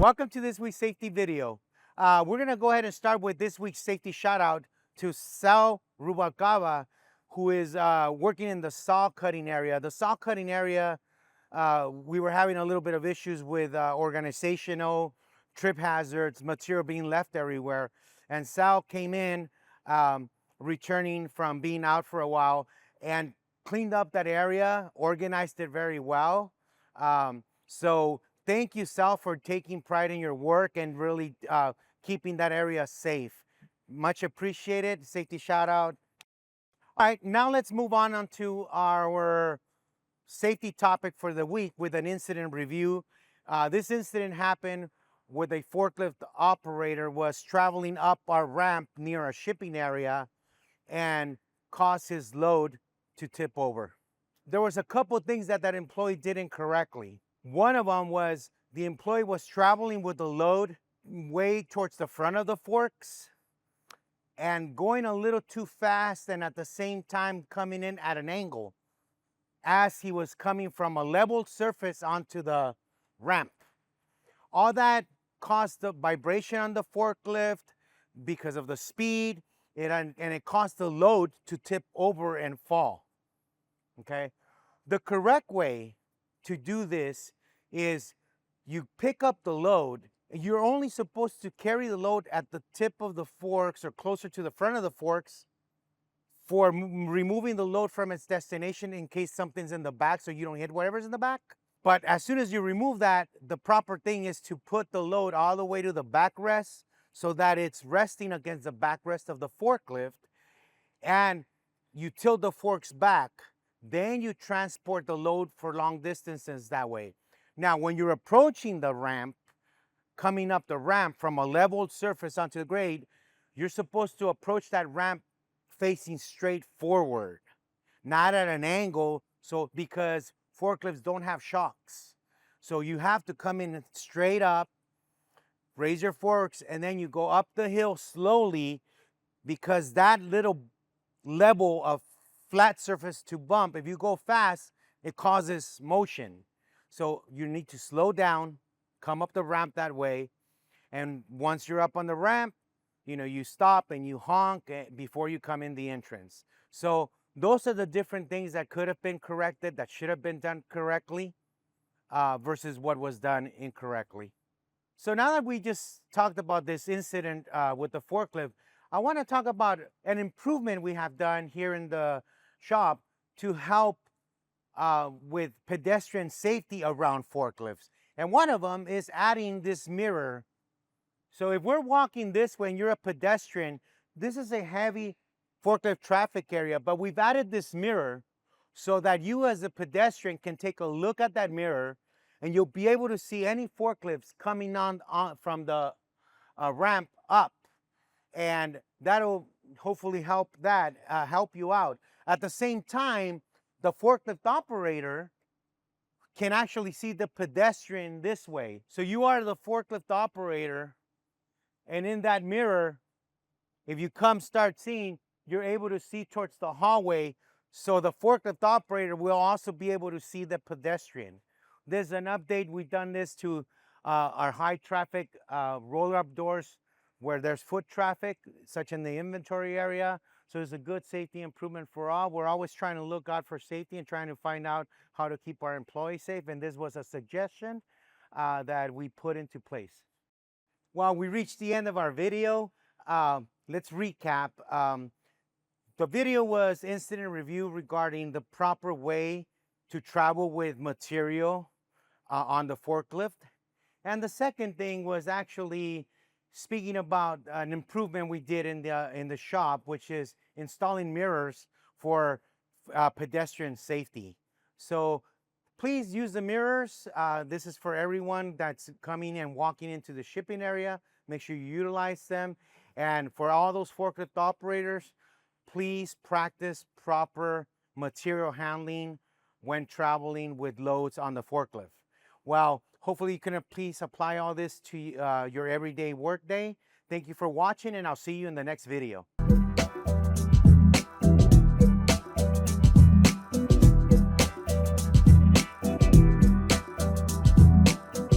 Welcome to this week's safety video. We're going to go ahead and start with this week's safety shout out to Sal Rubalcaba, who is working in the saw cutting area. The saw cutting area, we were having a little bit of issues with organizational trip hazards, material being left everywhere. And Sal came in, returning from being out for a while, and cleaned up that area, organized it very well. So thank you, Sal, for taking pride in your work and really keeping that area safe. Much appreciated. Safety shout out. All right, now let's move on to our safety topic for the week with an incident review. This incident happened where a forklift operator was traveling up our ramp near a shipping area and caused his load to tip over. There was a couple of things that employee did incorrectly. One of them was the employee was traveling with the load way towards the front of the forks and going a little too fast, and at the same time coming in at an angle as he was coming from a level surface onto the ramp. All that caused the vibration on the forklift because of the speed, and it caused the load to tip over and fall. Okay, the correct way to do this is you pick up the load. You're only supposed to carry the load at the tip of the forks or closer to the front of the forks for removing the load from its destination in case something's in the back so you don't hit whatever's in the back. But as soon as you remove that, the proper thing is to put the load all the way to the backrest so that it's resting against the backrest of the forklift, and you tilt the forks back. Then you transport the load for long distances that way. Now, when you're approaching the ramp, coming up the ramp from a leveled surface onto the grade, you're supposed to approach that ramp facing straight forward, not at an angle, because forklifts don't have shocks. So you have to come in straight up, raise your forks, and then you go up the hill slowly, because that little level of flat surface to bump, if you go fast, it causes motion. So you need to slow down, come up the ramp that way, and once you're up on the ramp, you stop and you honk before you come in the entrance. So those are the different things that could have been corrected, that should have been done correctly, versus what was done incorrectly. So now that we just talked about this incident with the forklift, I want to talk about an improvement we have done here in the shop to help with pedestrian safety around forklifts. And one of them is adding this mirror. So if we're walking this way and you're a pedestrian, this is a heavy forklift traffic area, but we've added this mirror so that you as a pedestrian can take a look at that mirror and you'll be able to see any forklifts coming on from the ramp up. And that'll hopefully help you out. At the same time, the forklift operator can actually see the pedestrian this way. So you are the forklift operator, and in that mirror, if you start seeing, you're able to see towards the hallway, so the forklift operator will also be able to see the pedestrian. There's an update. We've done this to our high traffic roller-up doors where there's foot traffic, such in the inventory area. So it's a good safety improvement for all. We're always trying to look out for safety and trying to find out how to keep our employees safe. And this was a suggestion that we put into place. Well, we reached the end of our video. Let's recap. The video was incident review regarding the proper way to travel with material on the forklift. And the second thing was actually speaking about an improvement we did in the shop, which is installing mirrors for pedestrian safety. So please use the mirrors. This is for everyone that's coming and walking into the shipping area. Make sure you utilize them. And for all those forklift operators, please practice proper material handling when traveling with loads on the forklift. Well, hopefully you can please apply all this to your everyday work day. Thank you for watching, and I'll see you in the next video.